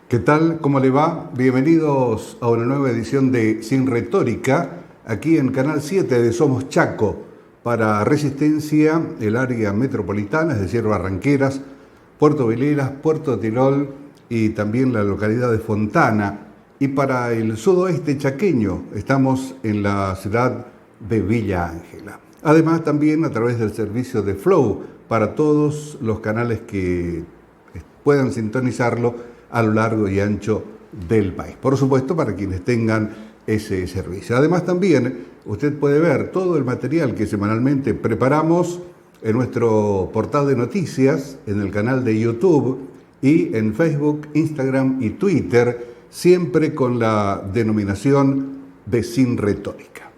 ¿Qué tal? ¿Cómo le va? Bienvenidos a una nueva edición de Sin Retórica, aquí en Canal 7 de Somos Chaco, para Resistencia, el área metropolitana, es decir, Barranqueras, Puerto Veleras, Puerto Tirol y también la localidad de Fontana. Y para el sudoeste chaqueño, estamos en la ciudad de Villa Ángela. Además, también a través del servicio de Flow para todos los canales que puedan sintonizarlo a lo largo y ancho del país. Por supuesto, para quienes tengan ese servicio. Además, también usted puede ver todo el material que semanalmente preparamos en nuestro portal de noticias, en el canal de YouTube y en Facebook, Instagram y Twitter, siempre con la denominación de Sin Retórica.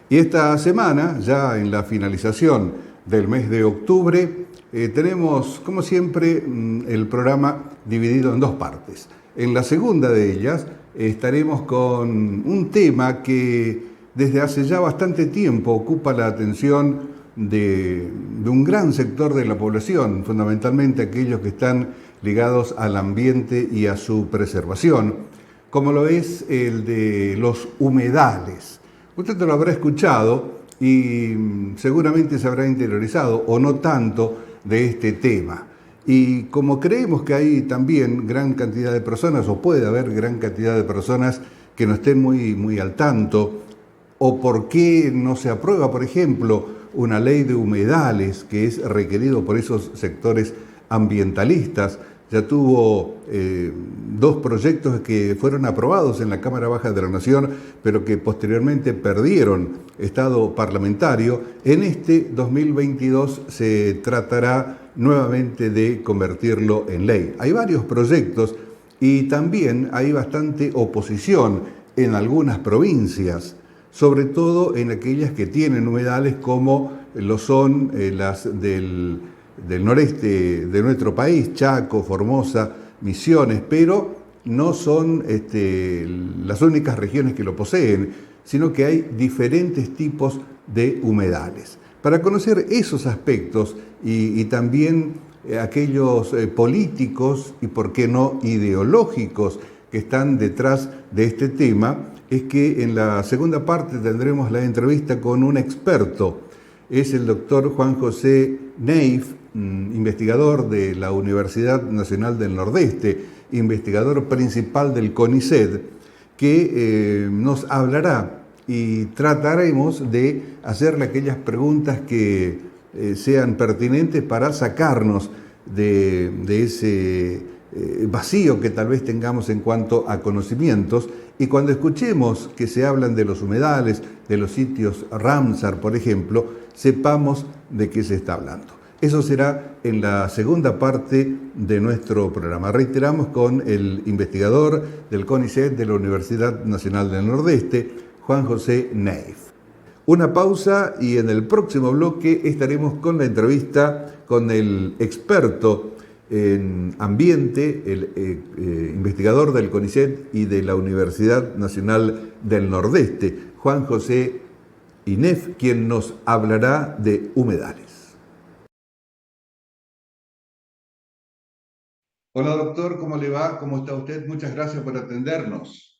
Y esta semana, ya en la finalización del mes de octubre, tenemos, como siempre, el programa dividido en dos partes. En la segunda de ellas estaremos con un tema que desde hace ya bastante tiempo ocupa la atención de un gran sector de la población, fundamentalmente aquellos que están ligados al ambiente y a su preservación, como lo es el de los humedales. Usted lo habrá escuchado y seguramente se habrá interiorizado, o no tanto, de este tema. Y como creemos que hay también gran cantidad de personas, o puede haber gran cantidad de personas que no estén muy al tanto, o por qué no se aprueba, por ejemplo, una ley de humedales que es requerido por esos sectores ambientalistas. Ya tuvo dos proyectos que fueron aprobados en la Cámara Baja de la Nación, pero que posteriormente perdieron estado parlamentario. En este 2022 se tratará nuevamente de convertirlo en ley. Hay varios proyectos y también hay bastante oposición en algunas provincias, sobre todo en aquellas que tienen humedales como lo son las del noreste de nuestro país, Chaco, Formosa, Misiones, pero no son las únicas regiones que lo poseen, sino que hay diferentes tipos de humedales. Para conocer esos aspectos y también aquellos políticos y, por qué no, ideológicos que están detrás de este tema, es que en la segunda parte tendremos la entrevista con un experto. Es el doctor Juan José Neif, investigador de la Universidad Nacional del Nordeste, investigador principal del CONICET, que nos hablará y trataremos de hacerle aquellas preguntas que sean pertinentes para sacarnos de ese vacío que tal vez tengamos en cuanto a conocimientos, y cuando escuchemos que se hablan de los humedales, de los sitios Ramsar, por ejemplo, sepamos de qué se está hablando. Eso será en la segunda parte de nuestro programa. Reiteramos con el investigador del CONICET de la Universidad Nacional del Nordeste, Juan José Neif. Una pausa y en el próximo bloque estaremos con la entrevista con el experto en ambiente, el investigador del CONICET y de la Universidad Nacional del Nordeste, Juan José Neif, quien nos hablará de humedales. Hola doctor, ¿cómo le va? ¿Cómo está usted? Muchas gracias por atendernos.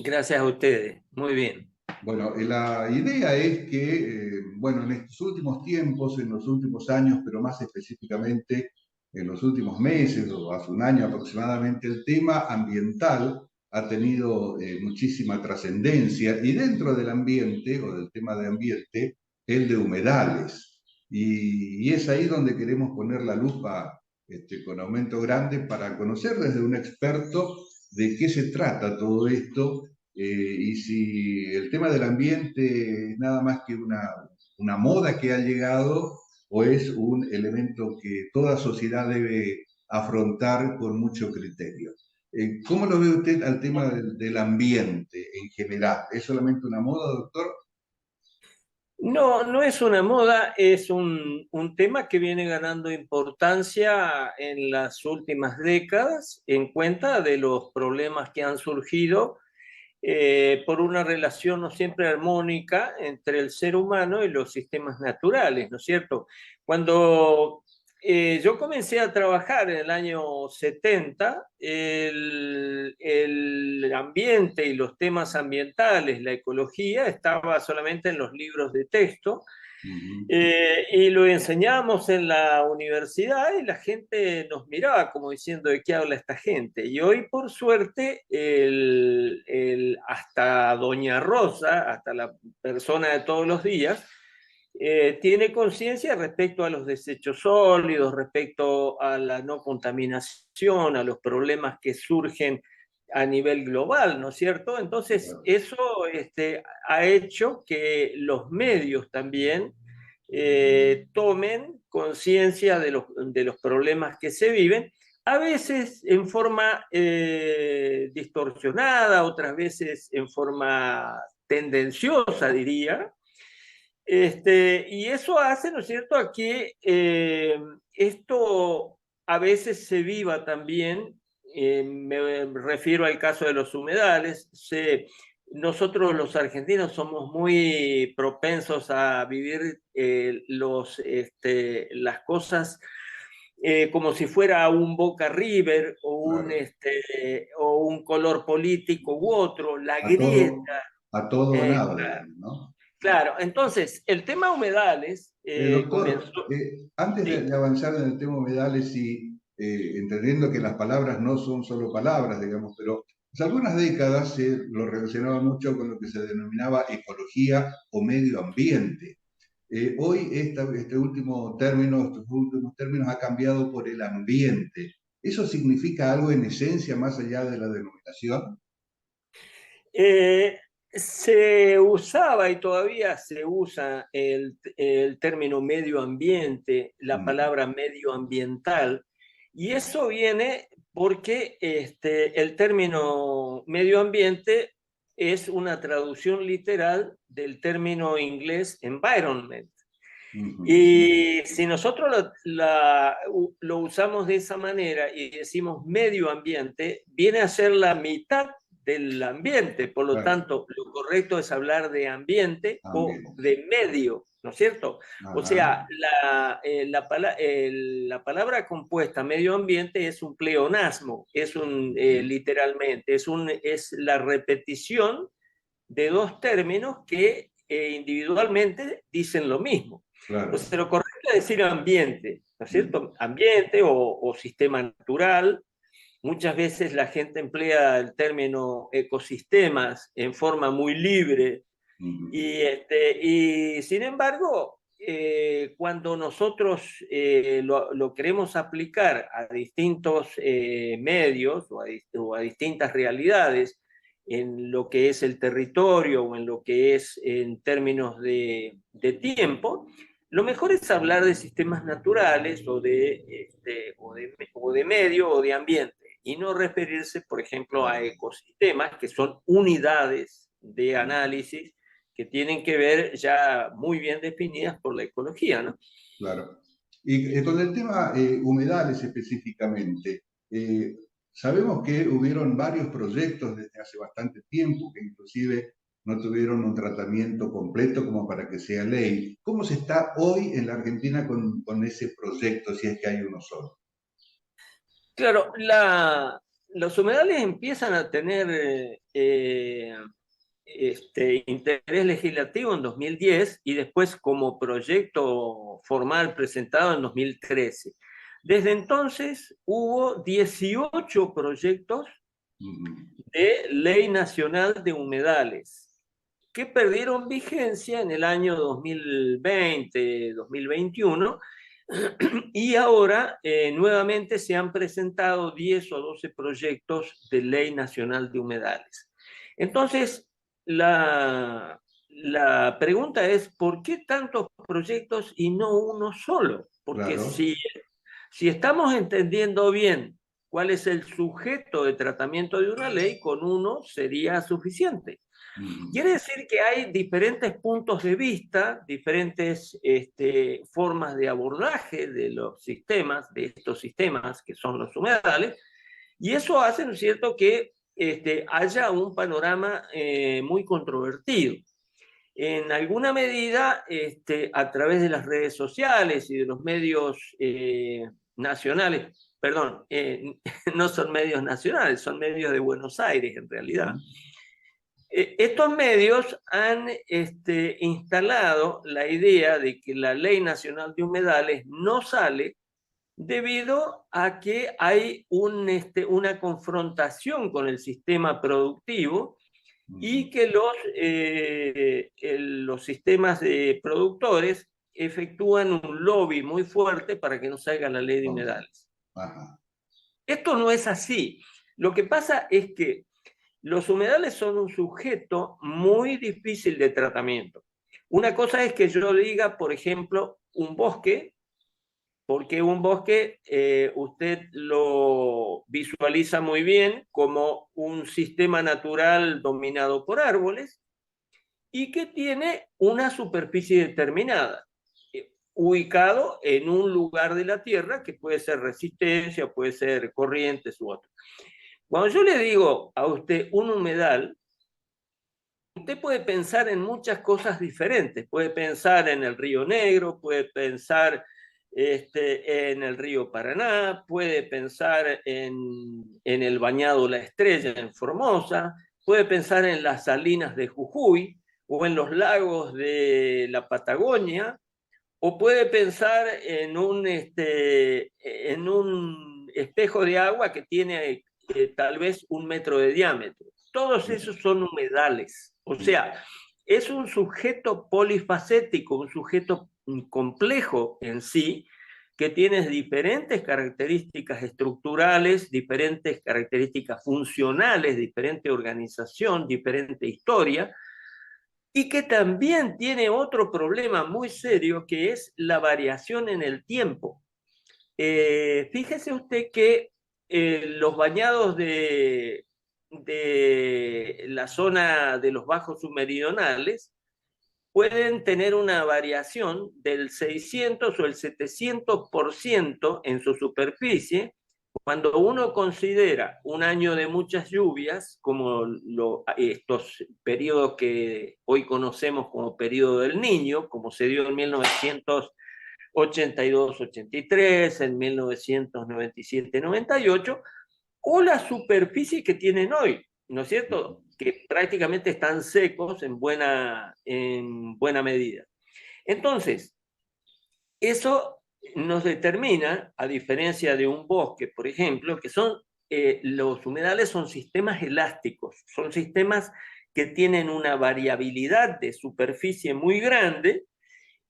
Gracias a ustedes. Muy bien. Bueno, la idea es que, bueno, en estos últimos tiempos, en los últimos años, pero más específicamente en los últimos meses o hace un año aproximadamente, el tema ambiental ha tenido muchísima trascendencia, y dentro del ambiente o del tema de ambiente, el de humedales. Y es ahí donde queremos poner la lupa con aumento grande para conocer desde un experto de qué se trata todo esto, y si el tema del ambiente es nada más que una moda que ha llegado, o es un elemento que toda sociedad debe afrontar con mucho criterio. ¿Cómo lo ve usted al tema del ambiente en general? ¿Es solamente una moda, doctor? No, no es una moda, es un tema que viene ganando importancia en las últimas décadas en cuenta de los problemas que han surgido por una relación no siempre armónica entre el ser humano y los sistemas naturales, ¿no es cierto? Cuando yo comencé a trabajar en el año 70, el ambiente y los temas ambientales, la ecología, estaba solamente en los libros de texto. Ujú. Y lo enseñamos en la universidad y la gente nos miraba como diciendo de qué habla esta gente. Y hoy, por suerte, hasta Doña Rosa, hasta la persona de todos los días, tiene conciencia respecto a los desechos sólidos, respecto a la no contaminación, a los problemas que surgen a nivel global, ¿no es cierto? Entonces, Claro. eso ha hecho que los medios también tomen conciencia de los problemas que se viven, a veces en forma distorsionada, otras veces en forma tendenciosa, diría. Y eso hace, ¿no es cierto?, a que esto a veces se viva también, me refiero al caso de los humedales, nosotros los argentinos somos muy propensos a vivir las cosas como si fuera un Boca River Claro. o un color político u otro, la A todo, grieta. a todo o eh, nada, digamos, ¿no? Claro, entonces el tema humedales comenzó. Doctor, antes Sí, de avanzar en el tema humedales y entendiendo que las palabras no son solo palabras, digamos, pero hace algunas décadas se lo relacionaba mucho con lo que se denominaba ecología o medio ambiente. Hoy este último término, estos últimos términos ha cambiado por el ambiente. ¿Eso significa algo en esencia más allá de la denominación? eh, se usaba y todavía se usa el término medio ambiente, la Mm, palabra medioambiental, y eso viene porque el término medio ambiente es una traducción literal del término inglés environment. ujú, Y si nosotros lo usamos de esa manera y decimos medio ambiente, viene a ser la mitad del ambiente. Por lo claro, tanto, lo correcto es hablar de ambiente o ambiente. de medio, ¿no es cierto? O Ajá, sea, la palabra compuesta medio ambiente es un pleonasmo, ujú, literalmente, es la repetición de dos términos que individualmente dicen lo mismo. claro. Entonces, lo correcto es decir ambiente, ¿no es Mm, cierto? Ambiente o sistema natural. Muchas veces la gente emplea el término ecosistemas en forma muy libre ujú. y sin embargo, cuando nosotros lo queremos aplicar a distintos medios o a distintas realidades, en lo que es el territorio o en lo que es en términos de tiempo, lo mejor es hablar de sistemas naturales o de medio o de ambiente y no referirse, por ejemplo, a Claro, ecosistemas, que son unidades de análisis que tienen que ver ya muy bien definidas por la ecología, ¿no? claro. Y con el tema humedales específicamente, eh, sabemos que hubieron varios proyectos desde hace bastante tiempo que inclusive no tuvieron un tratamiento completo como para que sea ley. ¿Cómo se está hoy en la Argentina con ese proyecto, si es que hay uno solo? Claro, los humedales empiezan a tener interés legislativo en 2010 y después como proyecto formal presentado en 2013. Desde entonces hubo 18 proyectos Ujú, de Ley Nacional de Humedales que perdieron vigencia en el año 2020, 2021, y ahora nuevamente se han presentado 10 o 12 proyectos de Ley Nacional de Humedales. Entonces, la pregunta es, ¿por qué tantos proyectos y no uno solo? Porque claro. si estamos entendiendo bien cuál es el sujeto de tratamiento de una ley, con uno sería suficiente. Ujú, Quiere decir que hay diferentes puntos de vista, diferentes formas de abordaje de los sistemas, de estos sistemas que son los humedales, y eso hace, ¿no es cierto?, que haya un panorama muy controvertido. en alguna medida, a través de las redes sociales y de los medios nacionales, perdón, no son medios nacionales, son medios de Buenos Aires en realidad. Estos medios han instalado la idea de que la Ley Nacional de Humedales no sale debido a que hay una confrontación con el sistema productivo y que los sistemas de productores efectúan un lobby muy fuerte para que no salga la ley de humedales. Ajá. Esto no es así. Lo que pasa es que los humedales son un sujeto muy difícil de tratamiento. Una cosa es que yo diga, por ejemplo, un bosque, porque un bosque usted lo visualiza muy bien como un sistema natural dominado por árboles y que tiene una superficie determinada, ubicado en un lugar de la Tierra que puede ser resistencia, puede ser corrientes u otro. Cuando yo le digo a usted un humedal, usted puede pensar en muchas cosas diferentes. Puede pensar en el Río Negro, puede pensar en el río Paraná, puede pensar en el Bañado La Estrella en Formosa, puede pensar en las salinas de Jujuy o en los lagos de la Patagonia, o puede pensar en un espejo de agua que tiene tal vez 1 metro de diámetro. Todos esos son humedales. O sea, es un sujeto polifacético, un sujeto complejo en sí, que tiene diferentes características estructurales, diferentes características funcionales, diferente organización, diferente historia, y que también tiene otro problema muy serio, que es la variación en el tiempo. Fíjese usted que los bañados de la zona de los bajos submeridionales pueden tener una variación del 600 o el 700% en su superficie. Cuando uno considera un año de muchas lluvias, como estos periodos que hoy conocemos como periodo del Niño, como se dio en 1982-83, en 1997-98, o la superficie que tienen hoy, ¿no es cierto? Que prácticamente están secos en buena medida. Entonces, eso nos determina, a diferencia de un bosque, por ejemplo, que los humedales son sistemas elásticos, son sistemas que tienen una variabilidad de superficie muy grande,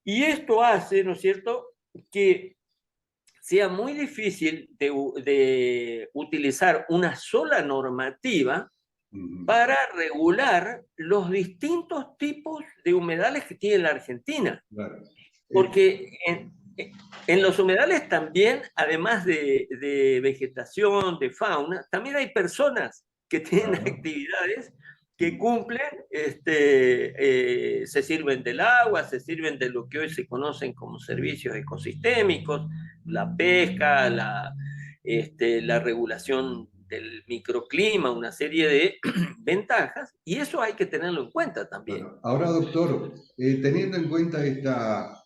y esto hace, ¿no es cierto?, que sea muy difícil de utilizar una sola normativa para regular los distintos tipos de humedales que tiene la Argentina. Claro. Porque en los humedales también, además de vegetación, de fauna, también hay personas que tienen actividades que cumplen, se sirven del agua, se sirven de lo que hoy se conocen como servicios ecosistémicos, la pesca, la regulación del microclima, una serie de ventajas, y eso hay que tenerlo en cuenta también. Bueno, ahora, doctor, teniendo en cuenta esta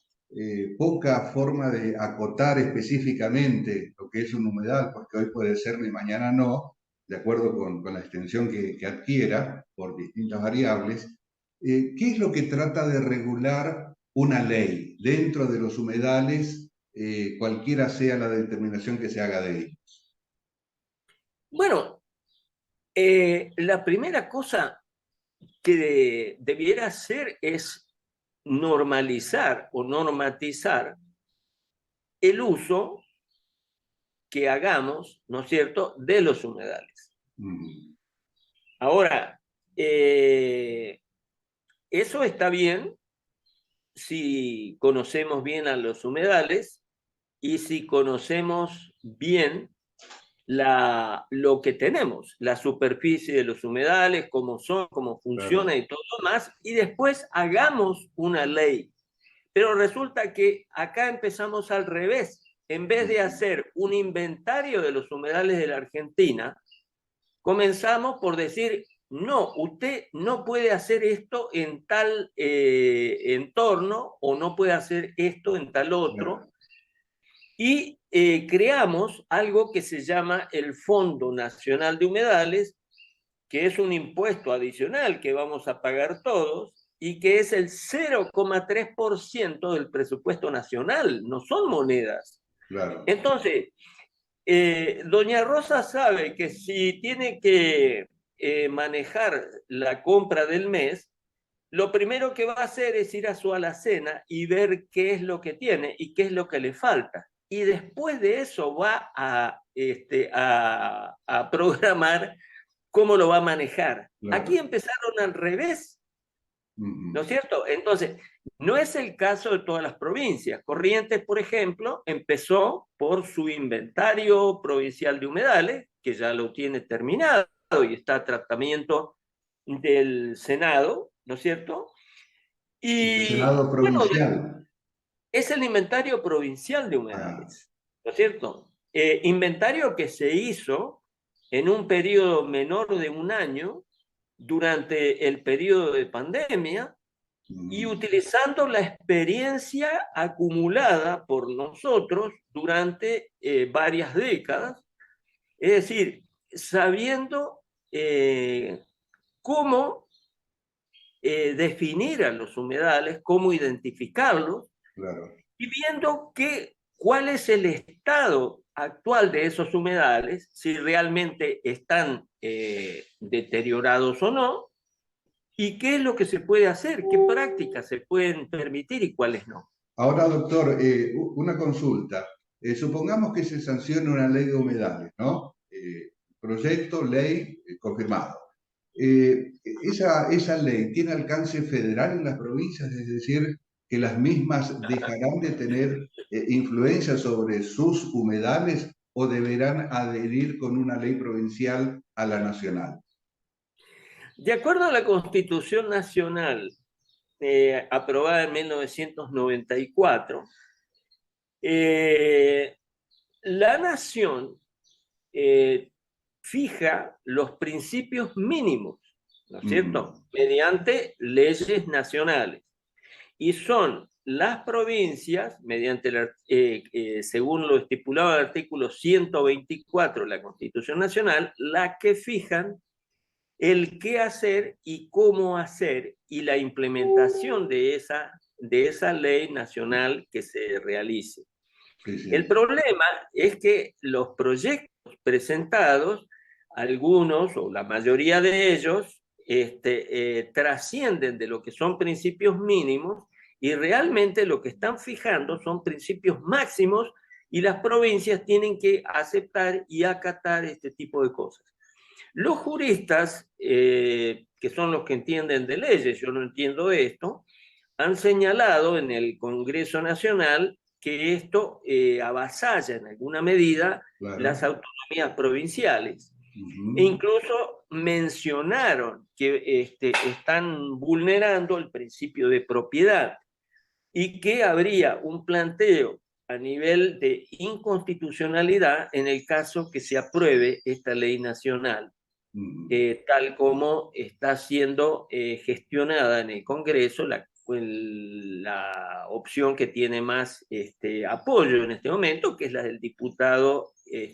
poca forma de acotar específicamente lo que es un humedal, porque hoy puede ser y mañana no, de acuerdo con la extensión que adquiera por distintas variables, ¿qué es lo que trata de regular una ley dentro de los humedales, cualquiera sea la determinación que se haga de ellos? Bueno, la primera cosa que debiera hacer es normalizar o normatizar el uso que hagamos, ¿no es cierto?, de los humedales. Ahora, eso está bien si conocemos bien a los humedales y si conocemos bien lo que tenemos, la superficie de los humedales, cómo son, cómo funciona y todo lo más, y después hagamos una ley. Pero resulta que acá empezamos al revés. En vez de hacer un inventario de los humedales de la Argentina, comenzamos por decir, no, usted no puede hacer esto en tal entorno o no puede hacer esto en tal otro. Y creamos algo que se llama el Fondo Nacional de Humedales, que es un impuesto adicional que vamos a pagar todos y que es el 0,3% del presupuesto nacional, no son monedas. Claro. Entonces, doña Rosa sabe que si tiene que manejar la compra del mes, lo primero que va a hacer es ir a su alacena y ver qué es lo que tiene y qué es lo que le falta. Y después de eso va a programar cómo lo va a manejar. Claro. Aquí empezaron al revés, ¿no es cierto? Entonces, no es el caso de todas las provincias. Corrientes, por ejemplo, empezó por su inventario provincial de humedales, que ya lo tiene terminado y está a tratamiento del Senado, ¿no es cierto? El Y Senado bueno, provincial. es el inventario provincial de Ah, humedales, ¿no es cierto? Inventario que se hizo en un periodo menor de un año durante el periodo de pandemia y utilizando la experiencia acumulada por nosotros durante varias décadas, es decir, sabiendo cómo definir a los humedales, cómo identificarlos claro. y viendo cuál es el estado actual de esos humedales, si realmente están deteriorados o no, y qué es lo que se puede hacer, qué prácticas se pueden permitir y cuáles no. Ahora, doctor, una consulta. Supongamos que se sancione una ley de humedales, ¿no? Proyecto, ley, confirmado. Esa ley tiene alcance federal en las provincias, es decir, que las mismas dejarán de tener influencia sobre sus humedales o deberán adherir con una ley provincial a la nacional. De acuerdo a la Constitución Nacional aprobada en 1994, la nación eh, fija los principios mínimos, ¿no es Mm, cierto?, mediante leyes nacionales. Y son las provincias, según lo estipulado en el artículo 124 de la Constitución Nacional, las que fijan el qué hacer y cómo hacer y la implementación de esa ley nacional que se realice. sí, El sí. problema es que los proyectos presentados, algunos o la mayoría de ellos, trascienden de lo que son principios mínimos y realmente lo que están fijando son principios máximos y las provincias tienen que aceptar y acatar este tipo de cosas. Los juristas, que son los que entienden de leyes, yo no entiendo esto, han señalado en el Congreso Nacional que esto avasalla en alguna medida las Claro. autonomías provinciales. E Ujú. incluso mencionaron que están vulnerando el principio de propiedad y que habría un planteo a nivel de inconstitucionalidad en el caso que se apruebe esta ley nacional, Ujú. tal como está siendo gestionada en el Congreso, la opción que tiene más apoyo en este momento, que es la del diputado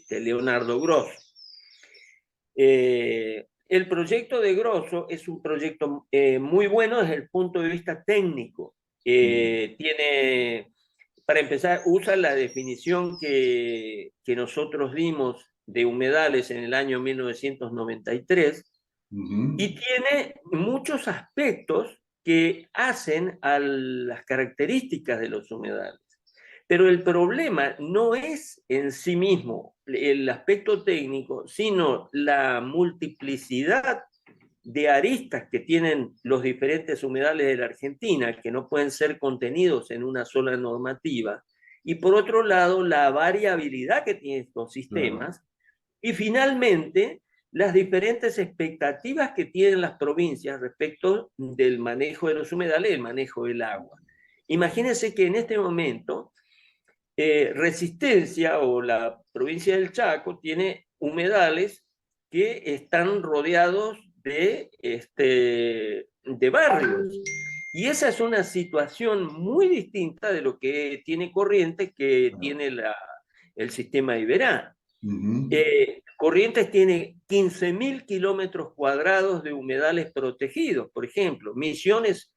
Leonardo Grosso. El proyecto de Grosso es un proyecto muy bueno desde el punto de vista técnico. Tiene, para empezar, usa la definición que nosotros dimos de humedales en el año 1993 Ujú. y tiene muchos aspectos que hacen a las características de los humedales. Pero el problema no es en sí mismo el aspecto técnico, sino la multiplicidad de aristas que tienen los diferentes humedales de la Argentina, que no pueden ser contenidos en una sola normativa, y por otro lado, la variabilidad que tienen estos Claro. sistemas, y finalmente, las diferentes expectativas que tienen las provincias respecto del manejo de los humedales y el manejo del agua. Imagínense que en este momento Resistencia o la provincia del Chaco tiene humedales que están rodeados de barrios. Y esa es una situación muy distinta de lo que tiene Corrientes, que tiene el sistema Iberá. Corrientes tiene 15.000 kilómetros cuadrados de humedales protegidos, por ejemplo. Misiones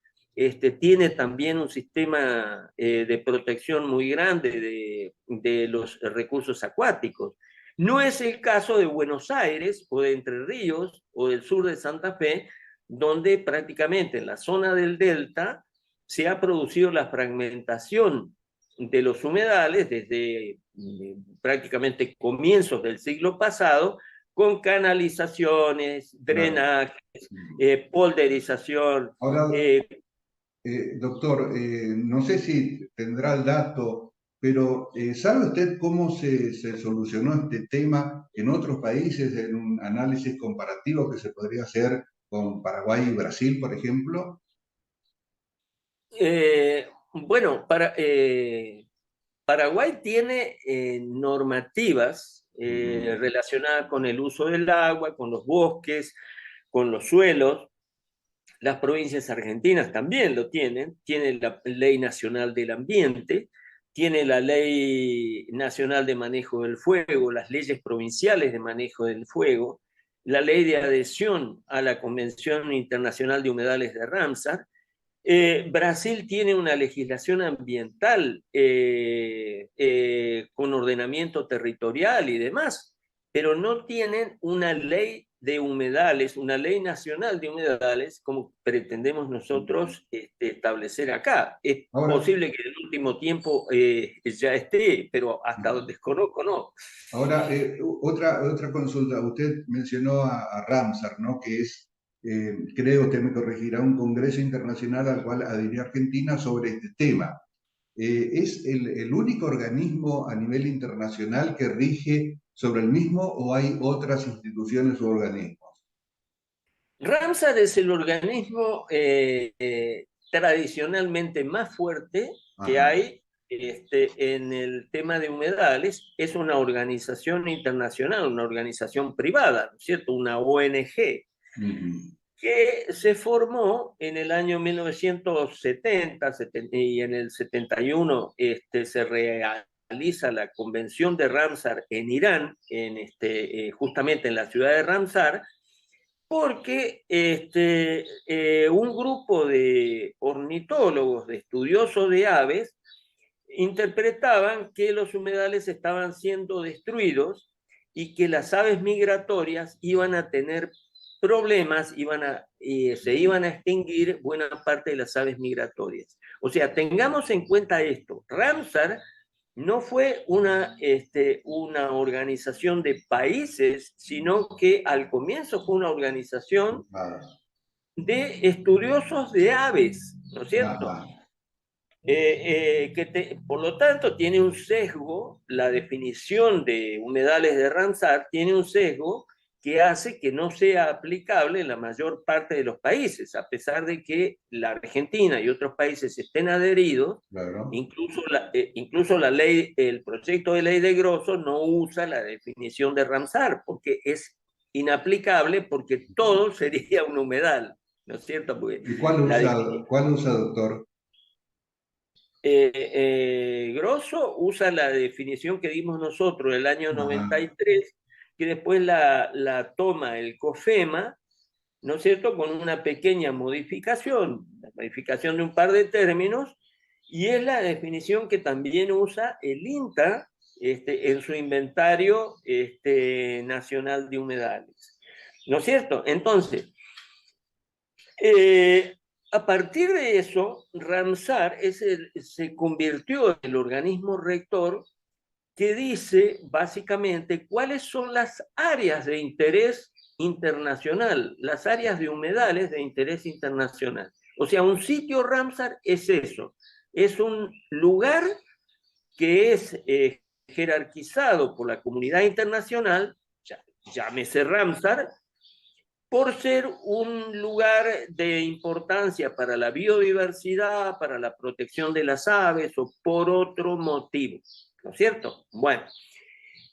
tiene también un sistema de protección muy grande de los recursos acuáticos. No es el caso de Buenos Aires o de Entre Ríos o del sur de Santa Fe, donde prácticamente en la zona del delta se ha producido la fragmentación de los humedales desde prácticamente comienzos del siglo pasado, con canalizaciones, drenajes, polderización. Ahora, doctor, no sé si tendrá el dato, pero ¿sabe usted cómo se solucionó este tema en otros países, en un análisis comparativo que se podría hacer con Paraguay y Brasil, por ejemplo? Bueno, Paraguay tiene normativas relacionadas con el uso del agua, con los bosques, con los suelos. Las provincias argentinas también lo tienen. Tiene la Ley Nacional del Ambiente, tiene la Ley Nacional de Manejo del Fuego, las leyes provinciales de manejo del fuego, la ley de adhesión a la Convención Internacional de Humedales de Ramsar. Brasil tiene una legislación ambiental con ordenamiento territorial y demás, pero no tienen una ley de humedales, una ley nacional de humedales como pretendemos nosotros establecer acá. Es posible que en el último tiempo ya esté, pero hasta donde desconozco no. Ahora, otra consulta. Usted mencionó a Ramsar, ¿no? Que es, creo, usted me corregirá, un congreso internacional al cual adhirió Argentina sobre este tema. ¿Es el único organismo a nivel internacional que rige sobre el mismo o hay otras instituciones u organismos? Ramsar es el organismo tradicionalmente más fuerte que hay en el tema de humedales. Es una organización internacional, una organización privada, ¿no es cierto? Una ONG que se formó en el año 1970 y en el 71 se realiza la convención de Ramsar en Irán, justamente en la ciudad de Ramsar, porque un grupo de ornitólogos, de estudiosos de aves, interpretaban que los humedales estaban siendo destruidos y que las aves migratorias iban a tener problemas, se iban a extinguir buena parte de las aves migratorias. O sea, tengamos en cuenta esto. Ramsar no fue una organización de países, sino que al comienzo fue una organización de estudiosos de aves, ¿no es cierto? Por lo tanto, tiene un sesgo, la definición de humedales de Ramsar tiene un sesgo que hace que no sea aplicable en la mayor parte de los países, a pesar de que la Argentina y otros países estén adheridos. Claro. Incluso la ley, el proyecto de ley de Grosso no usa la definición de Ramsar, porque es inaplicable, porque todo sería un humedal, ¿no es cierto? Porque ¿Y cuál usa, doctor? Grosso usa la definición que dimos nosotros el año 93, que después la toma el COFEMA, ¿no es cierto?, con una pequeña modificación, la modificación de un par de términos, y es la definición que también usa el INTA en su inventario nacional de humedales, ¿no es cierto? Entonces, a partir de eso, Ramsar se convirtió en el organismo rector que dice básicamente cuáles son las áreas de interés internacional, las áreas de humedales de interés internacional. O sea, un sitio Ramsar es eso, es un lugar que es jerarquizado por la comunidad internacional, llámese Ramsar, por ser un lugar de importancia para la biodiversidad, para la protección de las aves o por otro motivo, ¿no es cierto? Bueno,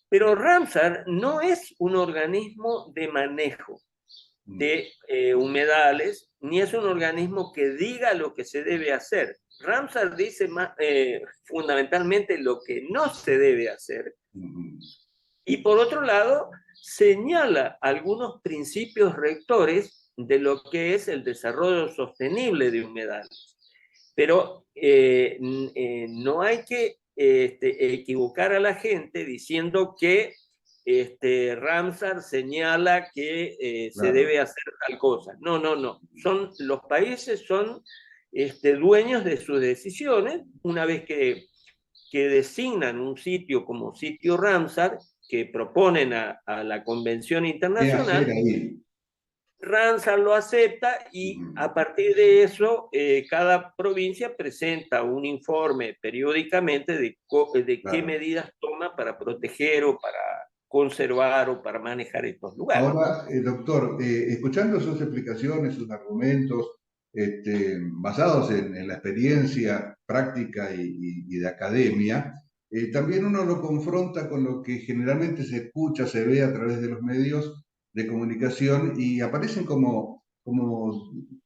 pero Ramsar no es un organismo de manejo. de humedales, ni es un organismo que diga lo que se debe hacer. Ramsar dice fundamentalmente lo que no se debe hacer, y por otro lado señala algunos principios rectores de lo que es el desarrollo sostenible de humedales. Pero no hay que equivocar a la gente diciendo que Ramsar señala que se debe hacer tal cosa. No, no, no. Los países son dueños de sus decisiones. Una vez que designan un sitio como sitio Ramsar, que proponen a la Convención ¿Qué hacer Internacional, ahí? Ramsar lo acepta y a partir de eso cada provincia presenta un informe periódicamente de qué Claro. medidas toma para proteger o para conservar o para manejar estos lugares. Ahora, doctor, escuchando sus explicaciones, sus argumentos, basados en la experiencia práctica y de academia, también uno lo confronta con lo que generalmente se escucha, se ve a través de los medios de comunicación y aparecen como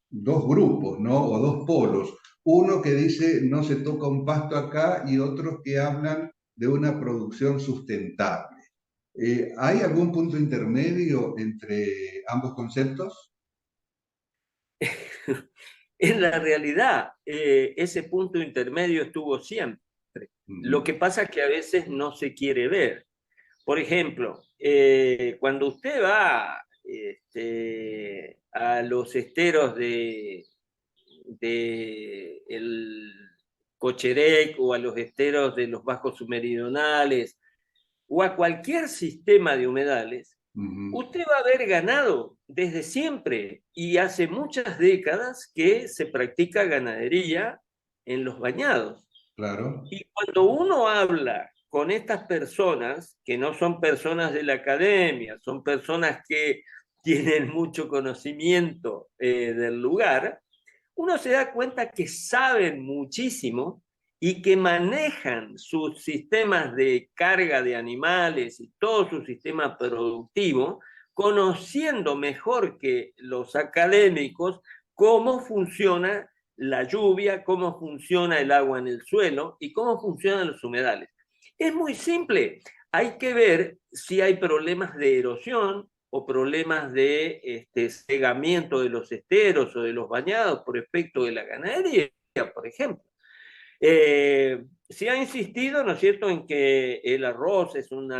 dos grupos, ¿no? O dos polos. Uno que dice no se toca un pasto acá y otros que hablan de una producción sustentable. ¿Hay algún punto intermedio entre ambos conceptos? En la realidad, ese punto intermedio estuvo siempre. Lo que pasa es que a veces no se quiere ver. Por ejemplo, cuando usted va a los esteros de el Cocherec o a los esteros de los bajos submeridionales o a cualquier sistema de humedales, usted va a haber ganado desde siempre y hace muchas décadas que se practica ganadería en los bañados. Claro. Y cuando uno habla con estas personas, que no son personas de la academia, son personas que tienen mucho conocimiento del lugar, uno se da cuenta que saben muchísimo y que manejan sus sistemas de carga de animales y todo su sistema productivo, conociendo mejor que los académicos cómo funciona la lluvia, cómo funciona el agua en el suelo y cómo funcionan los humedales. Es muy simple. Hay que ver si hay problemas de erosión o problemas de cegamiento de los esteros o de los bañados por efecto de la ganadería, por ejemplo. Se ha insistido, ¿no es cierto?, en que el arroz es un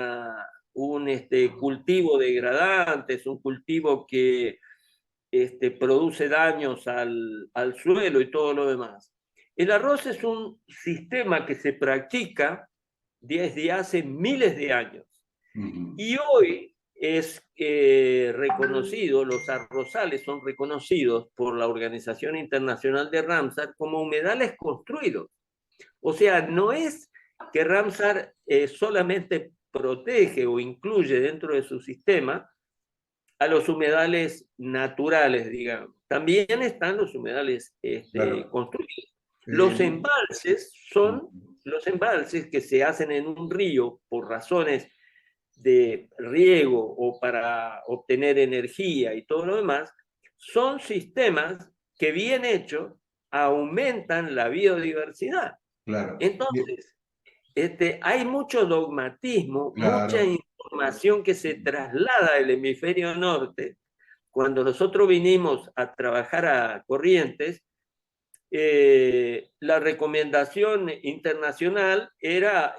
cultivo degradante, es un cultivo que produce daños al suelo y todo lo demás. El arroz es un sistema que se practica desde hace miles de años. Y hoy es reconocido, los arrozales son reconocidos por la Organización Internacional de Ramsar como humedales construidos. O sea, no es que Ramsar solamente protege o incluye dentro de su sistema a los humedales naturales, digamos. También están los humedales Claro. construidos. Los embalses son los embalses que se hacen en un río por razones de riego o para obtener energía y todo lo demás, son sistemas que bien hechos aumentan la biodiversidad. Claro. Entonces, hay mucho dogmatismo, mucha Claro. información que se traslada del hemisferio norte. Cuando nosotros vinimos a trabajar a Corrientes, la recomendación internacional era,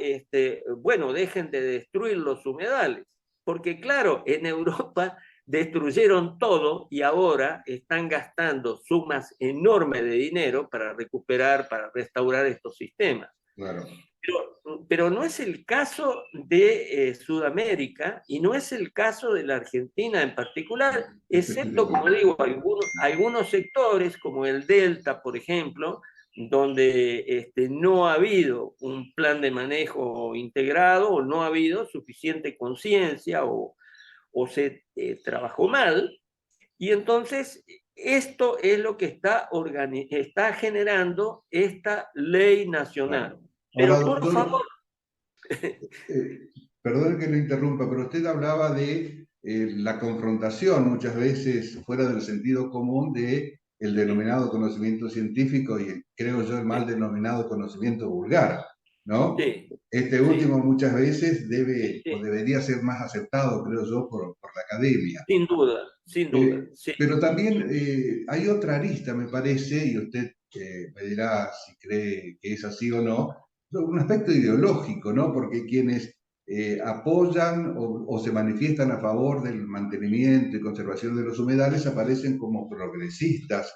bueno, dejen de destruir los humedales, porque claro, en Europa destruyeron todo y ahora están gastando sumas enormes de dinero para recuperar, para restaurar estos sistemas. Claro. Pero no es el caso de Sudamérica y no es el caso de la Argentina en particular, excepto, como digo, algunos sectores como el Delta, por ejemplo, donde no ha habido un plan de manejo integrado o no ha habido suficiente conciencia o se trabajó mal. Y entonces esto es lo que está generando esta ley nacional. Claro. Ahora, Pero por doctor, favor, perdón que lo interrumpa, pero usted hablaba de la confrontación muchas veces fuera del sentido común de el denominado conocimiento científico y creo yo el mal Sí, denominado conocimiento vulgar, ¿no? sí, Este sí, último muchas veces debe o sí, debería ser más aceptado, creo yo, por la academia. sin duda, sí. Pero también hay otra arista, me parece, y usted me dirá si cree que es así o no, un aspecto ideológico, ¿no? Porque quienes apoyan o se manifiestan a favor del mantenimiento y conservación de los humedales aparecen como progresistas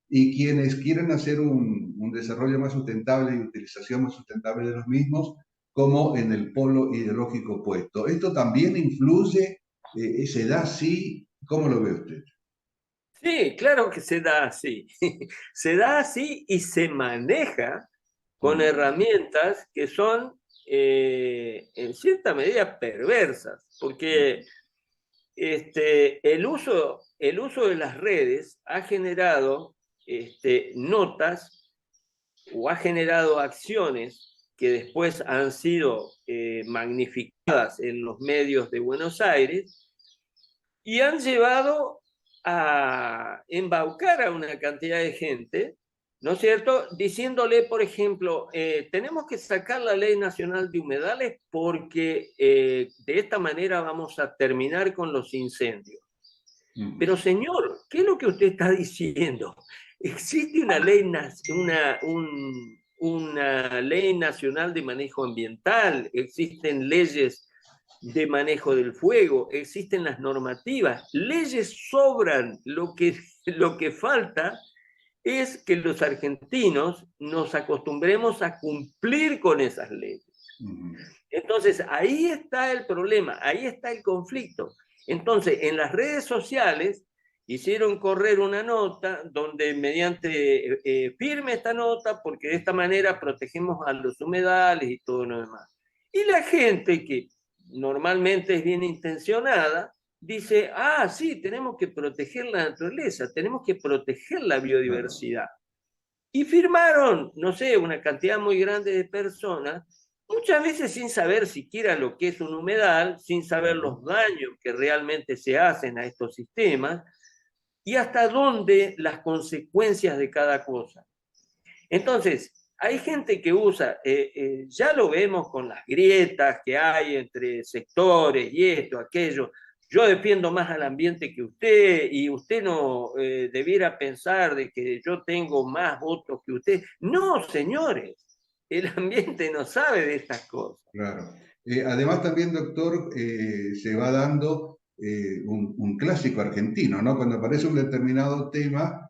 y quienes quieren hacer un desarrollo más sustentable y utilización más sustentable de los mismos como en el polo ideológico opuesto. ¿Esto también influye? ¿Se da así? ¿Cómo lo ve usted? Sí, claro que se da así. Se da así y se maneja con Mm, herramientas que son en cierta medida perversas, mm, porque el uso de las redes ha generado notas o ha generado acciones que después han sido magnificadas en los medios de Buenos Aires y han llevado a embaucar a una cantidad de gente, ¿no es cierto? Diciéndole, por ejemplo, tenemos que sacar la Ley Nacional de Humedales porque de esta manera vamos a terminar con los incendios. Pero mm. señor, ¿qué es lo que usted está diciendo? Existe una ley, una ley nacional de manejo ambiental, existen leyes de manejo del fuego, existen las normativas, leyes sobran, lo que falta es que los argentinos nos acostumbremos a cumplir con esas leyes. Ujú. Entonces, ahí está el problema, ahí está el conflicto. Entonces, en las redes sociales hicieron correr una nota donde mediante firme esta nota porque de esta manera protegemos a los humedales y todo lo demás. Y la gente que normalmente es bien intencionada dice, ah, sí, tenemos que proteger la naturaleza, tenemos que proteger la Claro. biodiversidad. Y firmaron, no sé, una cantidad muy grande de personas, muchas veces sin saber siquiera lo que es un humedal, sin saber los Claro. daños que realmente se hacen a estos sistemas y hasta dónde las consecuencias de cada cosa. Entonces, hay gente que usa, ya lo vemos con las grietas que hay entre sectores y esto, aquello. Yo defiendo más al ambiente que usted y usted no debiera pensar de que yo tengo más votos que usted. No, señores, el ambiente no sabe de estas cosas. Claro. Además también, doctor, se va dando un clásico argentino, ¿no? Cuando aparece un determinado tema,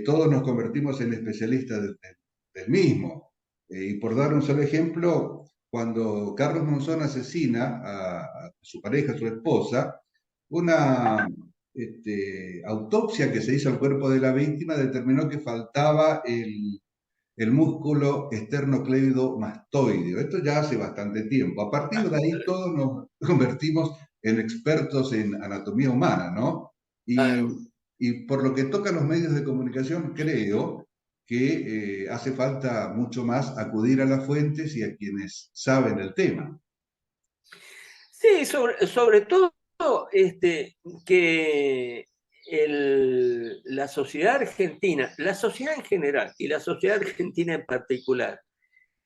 todos nos convertimos en especialistas del mismo. Y por dar un solo ejemplo, cuando Carlos Monzón asesina a su pareja, a su esposa, una autopsia que se hizo al cuerpo de la víctima determinó que faltaba el músculo esternocleidomastoideo. Esto ya hace bastante tiempo. A partir de ahí todos nos convertimos en expertos en anatomía humana, ¿no? Claro. Y por lo que toca a los medios de comunicación, creo que hace falta mucho más acudir a las fuentes y a quienes saben el tema. Sí, sobre todo que la sociedad argentina, la sociedad en general y la sociedad argentina en particular,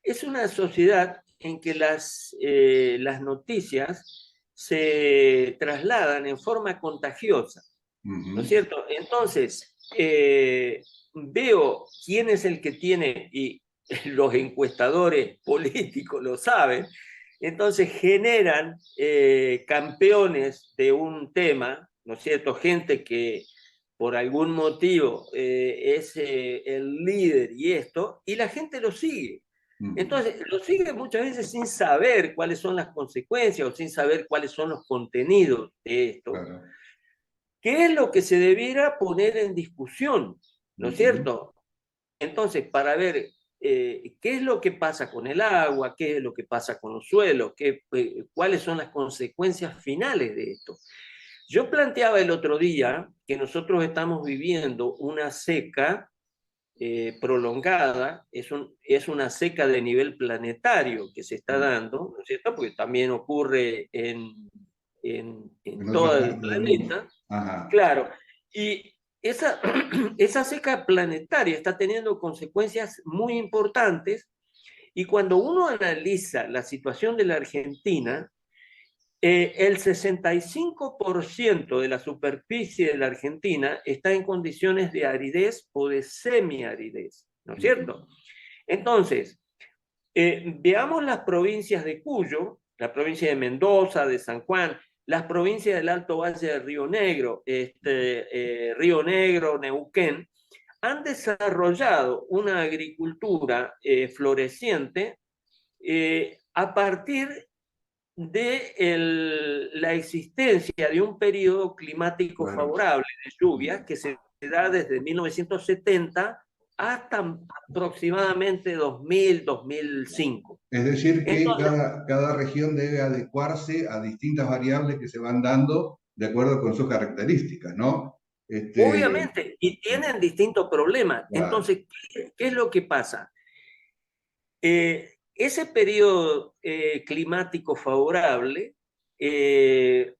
es una sociedad en que las noticias se trasladan en forma contagiosa, ¿no es Ujú. cierto? Entonces, veo quién es el que tiene, y los encuestadores políticos lo saben, entonces generan campeones de un tema, ¿no es cierto? Gente que por algún motivo es el líder y esto, y la gente lo sigue. Ujú. Entonces, lo sigue muchas veces sin saber cuáles son las consecuencias o sin saber cuáles son los contenidos de esto. Claro. ¿Qué es lo que se debiera poner en discusión? ¿No es Ujú. cierto? Entonces, para ver qué es lo que pasa con el agua, qué es lo que pasa con los suelos, cuáles son las consecuencias finales de esto. Yo planteaba el otro día que nosotros estamos viviendo una seca prolongada, es una seca de nivel planetario que se está Mm. dando, ¿no es cierto? Porque también ocurre en todo el planeta. Claro, y esa seca planetaria está teniendo consecuencias muy importantes, y cuando uno analiza la situación de la Argentina, el 65% de la superficie de la Argentina está en condiciones de aridez o de semiaridez, ¿no es cierto? Entonces, veamos las provincias de Cuyo, la provincia de Mendoza, de San Juan, las provincias del Alto Valle de Río Negro, Río Negro, Neuquén, han desarrollado una agricultura floreciente a partir de la existencia de un periodo climático favorable de lluvias que se da desde 1970 hasta aproximadamente 2000-2005. Es decir, que cada región debe adecuarse a distintas variables que se van dando de acuerdo con sus características, ¿no? Obviamente, y tienen distintos problemas. Claro. Entonces, ¿qué es lo que pasa? Ese periodo climático favorable se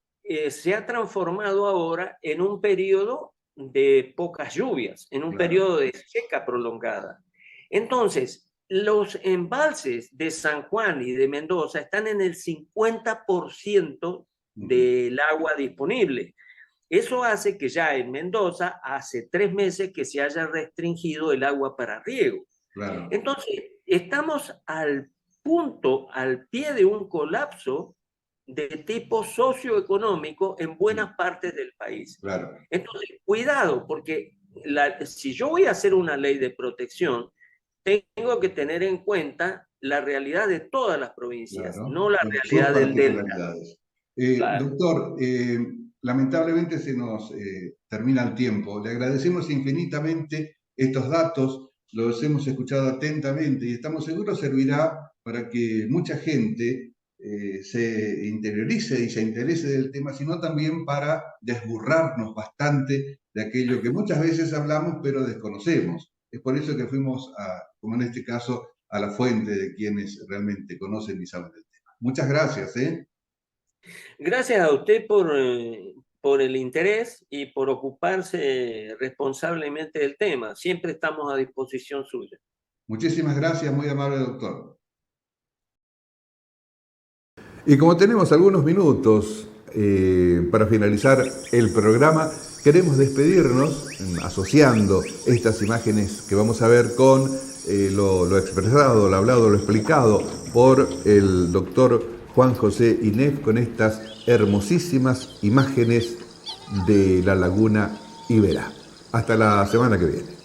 ha transformado ahora en un periodo de pocas lluvias, en un periodo de seca prolongada. Entonces, los embalses de San Juan y de Mendoza están en el 50% del agua disponible. Eso hace que ya en Mendoza hace 3 meses que se haya restringido el agua para riego. Claro. Entonces, estamos al pie de un colapso de tipo socioeconómico en buenas partes del país. Claro. Entonces, cuidado, porque si yo voy a hacer una ley de protección, tengo que tener en cuenta la realidad de todas las provincias, claro, no la realidad del delta. Claro. Doctor, lamentablemente se nos termina el tiempo. Le agradecemos infinitamente estos datos, los hemos escuchado atentamente y estamos seguros servirá para que mucha gente se interiorice y se interese del tema, sino también para desburrarnos bastante de aquello que muchas veces hablamos pero desconocemos. Es por eso que fuimos, como en este caso, a la fuente de quienes realmente conocen y saben del tema. Muchas gracias. Gracias a usted por el interés y por ocuparse responsablemente del tema. Siempre estamos a disposición suya. Muchísimas gracias, muy amable doctor. Y como tenemos algunos minutos para finalizar el programa, queremos despedirnos asociando estas imágenes que vamos a ver con lo expresado, lo hablado, lo explicado por el doctor Juan José Inef, con estas hermosísimas imágenes de la laguna Iberá. Hasta la semana que viene.